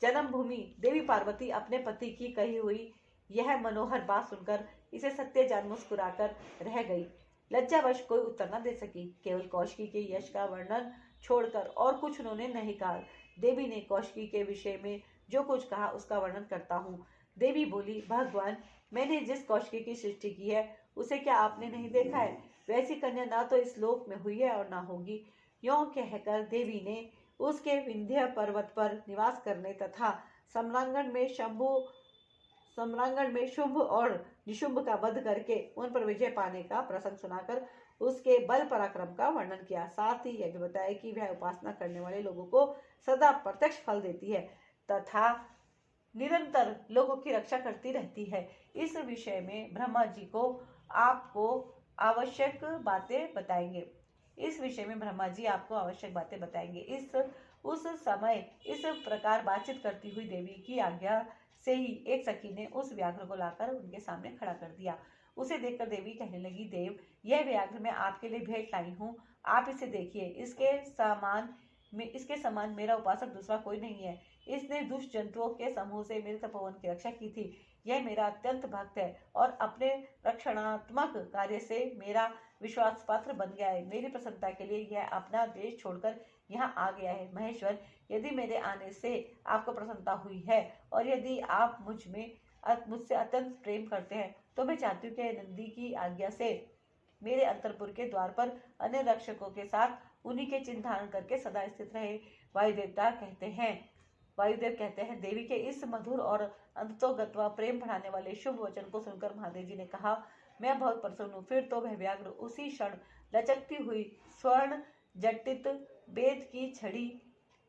जन्मभूमि देवी पार्वती अपने पति की कही हुई यह मनोहर बात सुनकर इसे सत्य जान मुस्कुराकर रह गई। लज्जावश कोई उत्तर न दे सकी। केवल कौशिकी के यश का वर्णन छोड़कर और कुछ उन्होंने नहीं कहा। देवी ने कौशिकी के विषय में जो कुछ कहा उसका वर्णन करता हूँ। देवी बोली, भगवान, मैंने जिस कौशिकी की सृष्टि की है उसे क्या आपने नहीं देखा है? वैसी कन्या ना तो इस लोक में हुई है और ना होगी। यों कहकर देवी ने उसके विंध्य पर्वत पर निवास करने तथा सम्रांगण में शुंभ और निशुंभ का वध करके उन पर विजय पाने का प्रसंग सुनाकर उसके बल पराक्रम का वर्णन किया। साथ ही यह भी बताया कि वह उपासना करने वाले लोगों को सदा प्रत्यक्ष फल देती है तथा निरंतर लोगों की रक्षा करती रहती है। इस विषय में ब्रह्मा जी को आपको आवश्यक बातें बताएंगे। उस समय इस प्रकार बातचीत करती हुई देवी की आज्ञा से ही एक सखी ने उस व्याघ्र को लाकर उनके सामने खड़ा कर दिया। उसे देखकर देवी कहने लगी, देव, यह व्याघ्र मैं आपके लिए भेंट लाई हूँ। आप इसे देखिए। इसके समान मेरा उपासक दूसरा कोई नहीं है। इसने दुष्ट जंतुओं के समूह से मेरे तपोवन की रक्षा की थी। यह मेरा अत्यंत भक्त है और अपने रक्षणात्मक कार्य से मेरा विश्वास पात्र बन गया है। मेरी प्रसन्नता के लिए यह अपना देश छोड़कर यहाँ आ गया है। महेश्वर, यदि मेरे आने से आपको प्रसन्नता हुई है और यदि आप मुझसे अत्यंत प्रेम करते हैं तो मैं चाहती हूँ कि नंदी की आज्ञा से मेरे अंतरपुर के द्वार पर अन्य रक्षकों के साथ उन्हीं के चिन्ह धारण करके सदा स्थित रहे। वायुदेव कहते हैं, देवी के इस मधुर और अंततोगत्वा प्रेम बढ़ाने वाले शुभ वचन को सुनकर महादेव जी ने कहा, मैं बहुत प्रसन्न हूँ। फिर तो वह व्याघ्र उसी क्षण लचकती हुई स्वर्ण जटित वेद की छड़ी,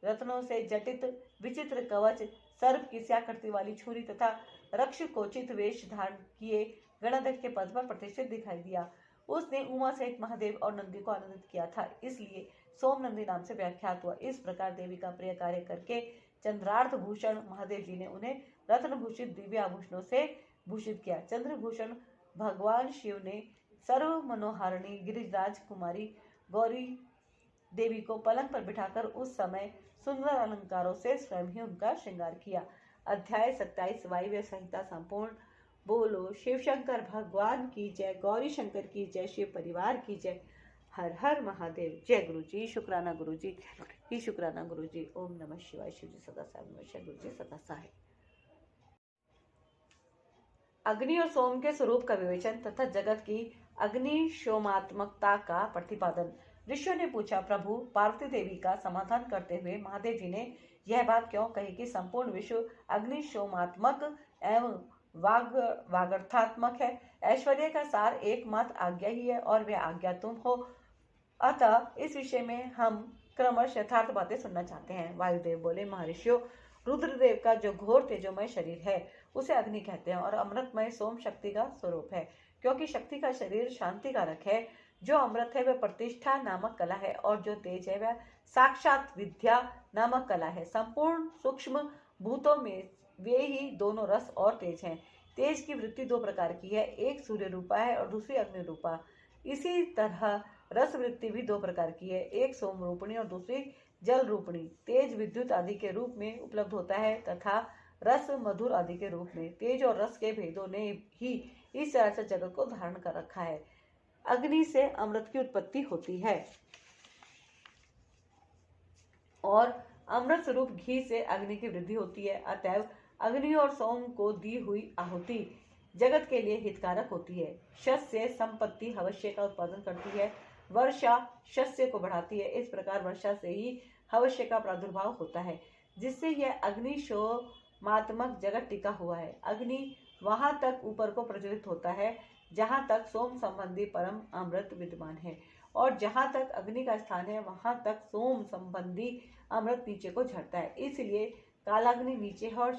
रत्नों से जटित विचित्र कवच, सर्प की आकृति वाली छुरी तथा रक्षकोचित वेश धारण किए गणाध्यक्ष के पद पर प्रतिष्ठित दिखाई दिया। उसने उमा सहित महादेव और नंदी को आनंदित किया था, इसलिए सोम नंदी नाम से व्याख्यात हुआ। इस प्रकार देवी का प्रिय कार्य करके चंद्रार्थ भूषण महादेव जी ने उन्हें रत्न भूषित दिव्य आभूषणों से भूषित किया। चंद्रभूषण भगवान शिव ने सर्व मनोहारिणी गिरिराज कुमारी गौरी देवी को पलंग पर बिठाकर उस समय सुंदर अलंकारों से स्वयं ही उनका श्रृंगार किया। अध्याय 27 वायव्य संहिता संपूर्ण। बोलो शिव शंकर भगवान की जय, गौरी शंकर की जय, शिव परिवार की जय। हर हर महादेव। जय गुरु जी। शुक्राना गुरु जी। शुक्राना गुरु जी। ओम नमः शिवाय। शिव जी सदा साहेब नमः। गुरु जी सदा साहेब। अग्नि और सोम के स्वरूप का विवेचन तथा जगत की अग्नि शोमात्मकता का प्रतिपादन। ऋषियों ने पूछा, प्रभु, पार्वती देवी का समाधान करते हुए महादेव जी ने यह बात क्यों कही कि संपूर्ण विश्व अग्निशोमात्मक एवं वागर्थात्मक है। ऐश्वर्य का सार एकमात्र आज्ञा ही है और वह आज्ञा तुम हो। अतः इस विषय में हम क्रमश यथार्थ बातें सुनना चाहते हैं। वायुदेव बोले, महर्षियों, रुद्रदेव का जो घोर तेजोमय शरीर है उसे अग्नि कहते हैं और अमृतमय सोम शक्ति का स्वरूप है, क्योंकि शक्ति का शरीर शांति कारक है। जो अमृत है वह प्रतिष्ठा नामक कला है और जो तेज है वह साक्षात विद्या नामक कला है। संपूर्ण सूक्ष्म भूतों में वे ही दोनों रस और तेज हैं। तेज की वृत्ति दो प्रकार की है, एक सूर्य रूपा है और दूसरी अग्नि रूपा। इसी तरह रस वृत्ति भी दो प्रकार की है, एक सोम रूपणी और दूसरी जल रूपणी। तेज विद्युत आदि के रूप में उपलब्ध होता है तथा रस मधुर आदि के रूप में। तेज और रस के भेदों ने ही इस तरह से जगत को धारण कर रखा है। अग्नि से अमृत की उत्पत्ति होती है और अमृत स्वरूप घी से अग्नि की वृद्धि होती है। अतएव अग्नि और सोम को दी हुई आहुति जगत के लिए हितकारक होती है। शस्य संपत्ति हवश्य का उत्पादन करती है, वर्षा शस्य को बढ़ाती है। इस प्रकार वर्षा से ही हवश्य का प्रादुर्भाव होता है, जिससे यह अग्निशोमात्मक जगत टिका हुआ है। अग्नि वहां तक ऊपर को प्रज्वलित होता है जहां तक सोम संबंधी परम अमृत विद्यमान है, और जहां तक अग्नि का स्थान है वहां तक सोम संबंधी अमृत नीचे को झरता है। इसलिए कालाग्नि नीचे है और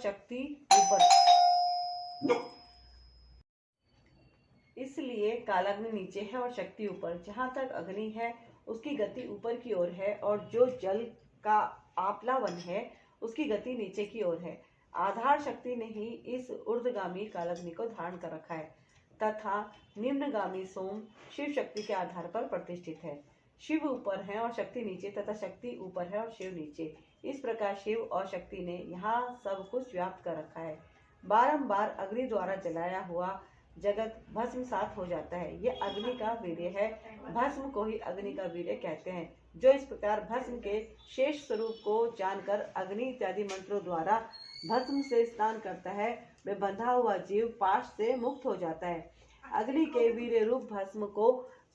शक्ति ऊपर। जहां तक अग्नि है उसकी गति ऊपर की ओर है और जो जल का आप्लावन है उसकी गति नीचे की ओर है। आधार शक्ति ने ही इस ऊर्ध्वगामी कालाग्नि को धारण कर रखा है तथा निम्नगामी सोम शिव शक्ति के आधार पर प्रतिष्ठित है। शिव ऊपर है और शक्ति नीचे तथा शक्ति ऊपर है और शिव नीचे। इस प्रकार शिव और शक्ति ने यहाँ सब कुछ व्याप्त कर रखा है। बारंबार अग्नि द्वारा जलाया हुआ जगत भस्मसात हो जाता है। यह अग्नि का वीर्य है। भस्म को ही अग्नि का वीर्य कहते हैं। जो इस प्रकार भस्म के शेष स्वरूप को जानकर अग्नि इत्यादि मंत्रों द्वारा भस्म से स्नान करता है, वह बंधा हुआ जीव पाश से मुक्त हो जाता है। अग्नि के वीर्य रूप भस्म को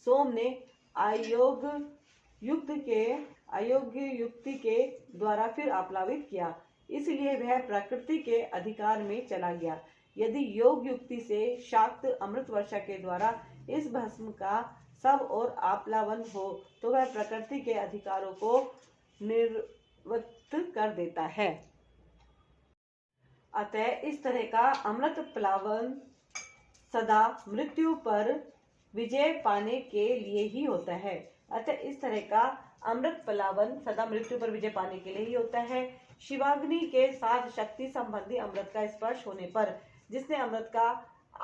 सोम ने अयोग्य युक्ति के द्वारा फिर आप्लावित किया, इसलिए वह प्रकृति के अधिकार में चला गया। यदि योग युक्ति से शाक्त अमृत वर्षा के द्वारा इस भस्म का सब और आप्लावन हो तो वह प्रकृति के अधिकारों को निर्वृत्त कर देता है। अतः इस तरह का अमृत प्लावन सदा मृत्यु पर विजय पाने के लिए ही होता है। शिवाग्नि के साथ शक्ति संबंधी अमृत का स्पर्श होने पर जिसने अमृत का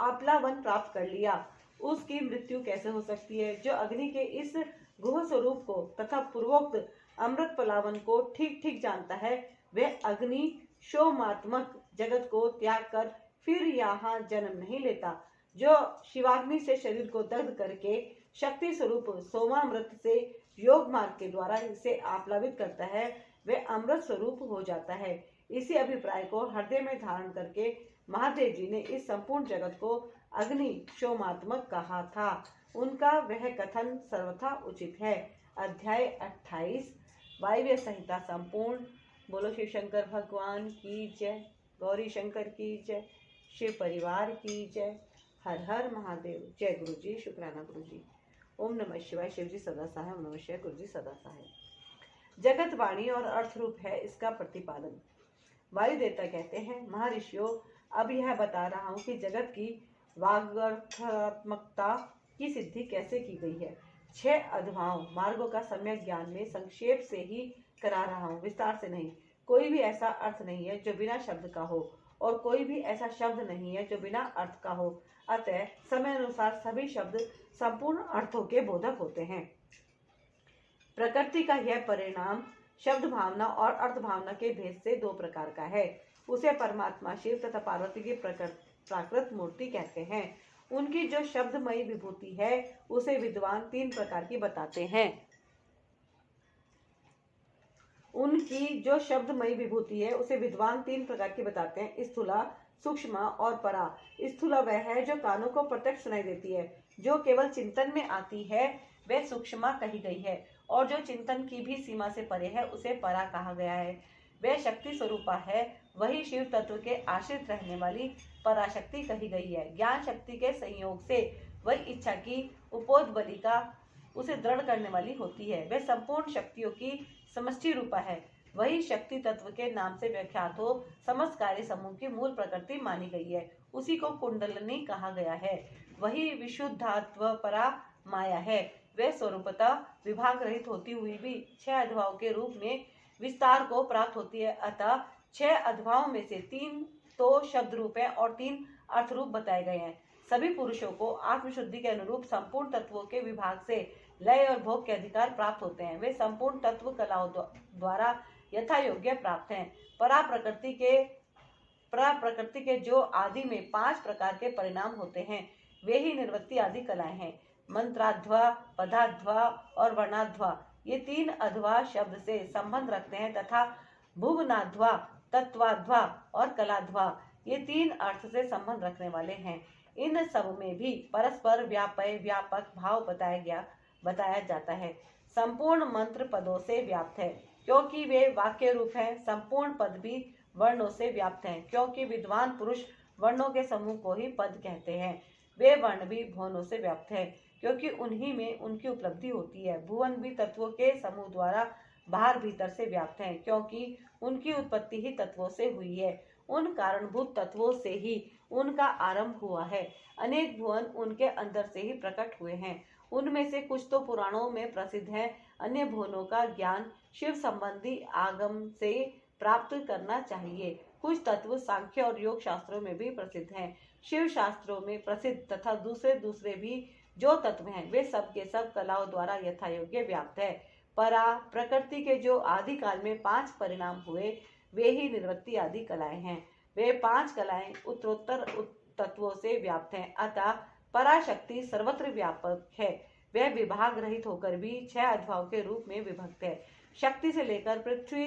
आप्लावन प्राप्त कर लिया उसकी मृत्यु कैसे हो सकती है? जो अग्नि के इस गुह स्वरूप को तथा पूर्वोक्त अमृत प्लावन को ठीक ठीक जानता है वह अग्नि शोमात्मक जगत को त्याग कर फिर यहाँ जन्म नहीं लेता। जो शिवाग्नि से शरीर को दग्ध करके शक्ति स्वरूप सोमामृत से योग मार्ग के द्वारा इसे आप्लावित करता है वह अमृत स्वरूप हो जाता है। इसी अभिप्राय को हृदय में धारण करके महादेव जी ने इस संपूर्ण जगत को अग्नि शोमात्मक कहा था। उनका वह कथन सर्वथा उचित है। अध्याय 28 वायव्य संहिता संपूर्ण। बोलो शिव शंकर भगवान की जय, गौरी शंकर की जय, शिव परिवार की जय। हर हर महादेव। जय गुरु जी। शुक्राना गुरु जी। ओम नमः शिवाय। शिव जी सदा सहाय। ओम नमः शिवाय। गुरु जी सदा सहाय। जगत वाणी और अर्थ रूप है इसका प्रतिपादन। वायु देवता कहते हैं, महर्षियों, अब यह बता रहा हूँ कि जगत की वाग्यर्थात्मकता की सिद्धि कैसे की गई है। 6 अध्वाओं मार्गों का सम्यक ज्ञान में संक्षेप से ही करा रहा हूँ, विस्तार से नहीं। कोई भी ऐसा अर्थ नहीं है जो बिना शब्द का हो, और कोई भी ऐसा शब्द नहीं है जो बिना अर्थ का हो। अतः समय अनुसार सभी शब्द संपूर्ण अर्थों के बोधक होते हैं। प्रकृति का यह परिणाम शब्द भावना और अर्थ भावना के भेद से 2 प्रकार का है। उसे परमात्मा शिव तथा पार्वती की प्राकृत मूर्ति कहते हैं। उनकी जो शब्दमयी विभूति है उसे विद्वान 3 प्रकार की बताते हैं। उनकी जो शब्दमयी विभूति है उसे विद्वान 3 प्रकार की बताते हैं, स्थूला, सूक्ष्म और परा। स्थूला वह है जो कानों को प्रत्यक्ष सुनाई देती है, जो केवल चिंतन में आती है वह सूक्ष्म कही गई है, और जो चिंतन की भी सीमा से परे है उसे परा कहा गया है। वह शक्ति स्वरूपा है, वही शिव तत्व के आश्रित रहने वाली पराशक्ति कही गई है। ज्ञान शक्ति के संयोग से वही इच्छा की उपोद्बलिका उसे दृढ़ करने वाली होती है। वह संपूर्ण शक्तियों की समष्टि रूपा है, वही शक्ति तत्व के नाम से व्याख्यात हो समस्त कार्य समूह की मूल प्रकृति मानी गई है। उसी को कुंडलिनी कहा गया है। वही विशुद्धात्व परा माया है। वह स्वरूपतः विभाग रहित होती हुई भी 6 अध्वाओं के रूप में विस्तार को प्राप्त होती है। अतः 6 अध्वाओं में से 3 तो शब्द रूप है और 3 अर्थ रूप बताए गए हैं। सभी पुरुषों को आत्मशुद्धि के अनुरूप संपूर्ण तत्वों के विभाग से लय और भोग के अधिकार प्राप्त होते हैं। वे संपूर्ण तत्व कलाओं द्वारा यथा योग्य प्राप्त हैं। परा प्रकृति के जो आदि में 5 प्रकार के परिणाम होते हैं वे ही निर्वृत्ति आदि कलाएं हैं। मंत्राध्वा, पदाध्वा और वर्णाध्वा ये 3 अध्वा शब्द से संबंध रखते हैं, तथा भुवनाध्वा, तत्वाध्वा और कलाध्वा ये 3 अर्थ से संबंध रखने वाले हैं। इन सब में भी परस्पर व्यापय व्यापक भाव बताया जाता है। संपूर्ण मंत्र पदों से व्याप्त है क्योंकि वे वाक्य रूप हैं। संपूर्ण पद भी वर्णों से व्याप्त हैं क्योंकि विद्वान पुरुष वर्णों के समूह को ही पद कहते हैं। वे वर्ण भी भुवनों से व्याप्त है क्योंकि उन्हीं में उनकी उपलब्धि होती है। भुवन भी तत्वों के समूह द्वारा बाहर भीतर से व्याप्त हैं क्योंकि उनकी उत्पत्ति ही तत्वों से हुई है। उन कारणभूत तत्वों से ही उनका आरंभ हुआ है। अनेक भुवन उनके अंदर से ही प्रकट हुए हैं। उनमें से कुछ तो पुराणों में प्रसिद्ध है। अन्य भुवनों का ज्ञान शिव संबंधी आगम से प्राप्त करना चाहिए। कुछ तत्व सांख्य और योग शास्त्रों में भी प्रसिद्ध हैं। शिव शास्त्रों में प्रसिद्ध तथा दूसरे भी जो तत्व हैं वे सब के सब कलाओं द्वारा यथायोग्य व्याप्त है। परा प्रकृति के जो आदि काल में 5 परिणाम हुए वे ही निर्वृत्ति आदि कलाएं हैं। वे 5 कलाएं उत्तरोत्तर तत्वों से व्याप्त हैं। अतः पराशक्ति सर्वत्र व्यापक है। वह विभाग रहित होकर भी 6 अध्वाओं के रूप में विभक्त है। शक्ति से लेकर पृथ्वी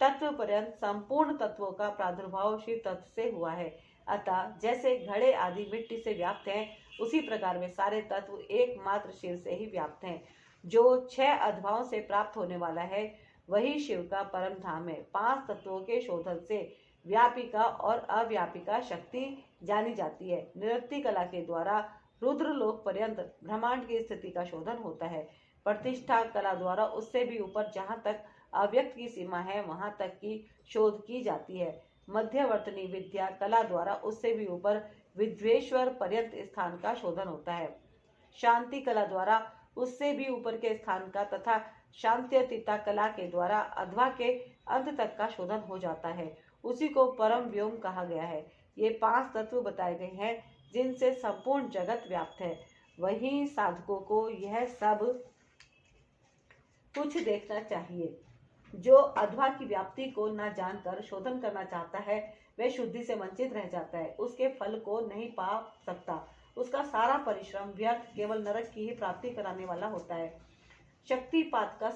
तत्व पर्यंत संपूर्ण तत्वों का प्रादुर्भाव शिव तत्व से हुआ है। अतः जैसे घड़े आदि मिट्टी से व्याप्त हैं उसी प्रकार वे सारे तत्व एकमात्र शिव से ही व्याप्त हैं। जो 6 अध्वाओं से प्राप्त होने वाला है वही शिव का परम धाम है। 5 तत्वों के शोधन से व्यापिका और अव्यापिका शक्ति जानी जाती है। निवृत्ति कला के द्वारा रुद्रलोक पर्यंत ब्रह्मांड की स्थिति का शोधन होता है। प्रतिष्ठा कला द्वारा उससे भी ऊपर जहाँ तक अव्यक्त की सीमा है वहां तक की शोध की जाती है। मध्यवर्तनी विद्या कला द्वारा उससे भी ऊपर विद्वेश्वर पर्यंत स्थान का शोधन होता है। शांति कला द्वारा उससे भी ऊपर के स्थान का तथा शांत्यतीता कला के द्वारा अध्वा के अंत तक का शोधन हो जाता है। उसी को परम व्योम कहा गया है। ये 5 तत्व बताए गए हैं जिनसे संपूर्ण जगत व्याप्त है। वहीं साधकों को यह सब कुछ देखना चाहिए। जो अध्वा की व्याप्ति को न जानकर शोधन करना चाहता है वह शुद्धि से वंचित रह जाता है, उसके फल को नहीं पा सकता। उसका सारा परिश्रम व्यर्थ केवल नरक की ही प्राप्ति कराने वाला होता है। शक्तिपात का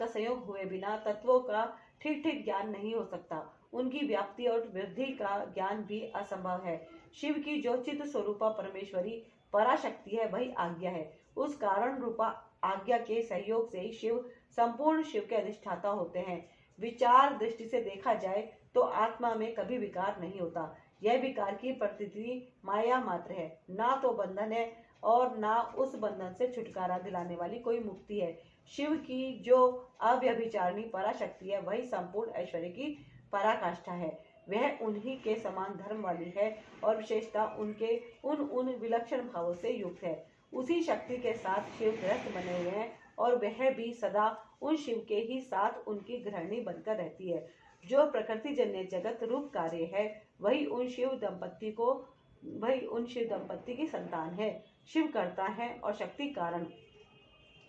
संयोग हुए बिना तत्वों का ठीक ठीक ज्ञान नहीं हो सकता। उनकी व्याप्ति और वृद्धि का ज्ञान भी असंभव है। शिव की जो चित्त स्वरूपा परमेश्वरी पराशक्ति है वही आज्ञा है। उस कारण रूपा आज्ञा के सहयोग से ही शिव संपूर्ण शिव के अधिष्ठाता होते हैं। विचार दृष्टि से देखा जाए तो आत्मा में कभी विकार नहीं होता। यह विकार की प्रतीति माया मात्र है, ना तो बंधन है और ना उस बंधन से छुटकारा दिलाने वाली कोई मुक्ति है। शिव की जो अव्यभिचारिणी पराशक्ति है वही संपूर्ण ऐश्वर्य की पराकाष्ठा है। वह उन्हीं के समान धर्म वाली है और विशेषता उनके उन विलक्षण भावों से युक्त है। उसी शक्ति के साथ शिव गृहस्थ बने हुए हैं और वह भी सदा उन शिव के ही साथ उनकी गृहिणी बनकर रहती है। जो प्रकृति जन्य जगत रूप कार्य है वही उन शिव दंपत्ति की संतान है। शिव करता है और शक्ति कारण,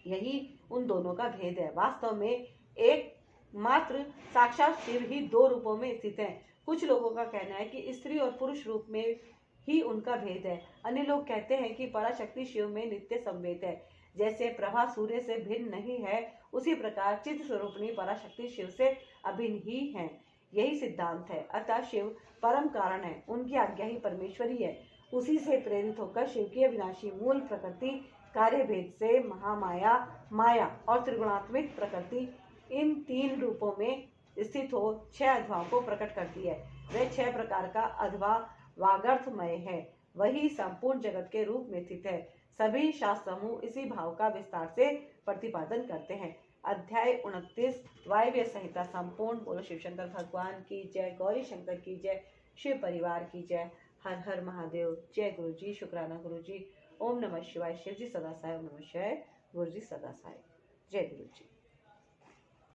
यही उन दोनों का भेद है। वास्तव में एक मात्र साक्षात शिव ही दो रूपों में स्थित है। कुछ लोगों का कहना है कि स्त्री और पुरुष रूप में ही उनका भेद है। अन्य लोग कहते हैं कि पराशक्ति शिव में नित्य संवेद है। जैसे प्रभा सूर्य से भिन्न नहीं है, उसी प्रकार चित्त स्वरूपिणी पराशक्ति शिव से अभिन्न ही है। यही सिद्धांत है। अतः शिव परम कारण है, उनकी आज्ञा ही परमेश्वरी है। उसी से प्रेरित होकर शिव की अविनाशी मूल प्रकृति कार्य भेद से महामाया, माया और त्रिगुणात्मिक प्रकृति इन तीन रूपों में स्थित हो 6 अध्वाओं को प्रकट करती है। वह 6 प्रकार का अध्वा वागर्थमय है, वही संपूर्ण जगत के रूप में स्थित है। सभी शास्त्र समूह इसी भाव का विस्तार से प्रतिपादन करते हैं। अध्याय 29 वायव्य संहिता संपूर्ण। बोलो शिव शंकर भगवान की जय, गौरी शंकर की जय, शिव परिवार की जय। हर हर महादेव। जय गुरु जी, शुक्राना गुरु जी। ओम नमः शिवाय। शिव जी सदा साय। ओम नमः शिवाय। गुरु जी सदा साय। जय गुरु जी।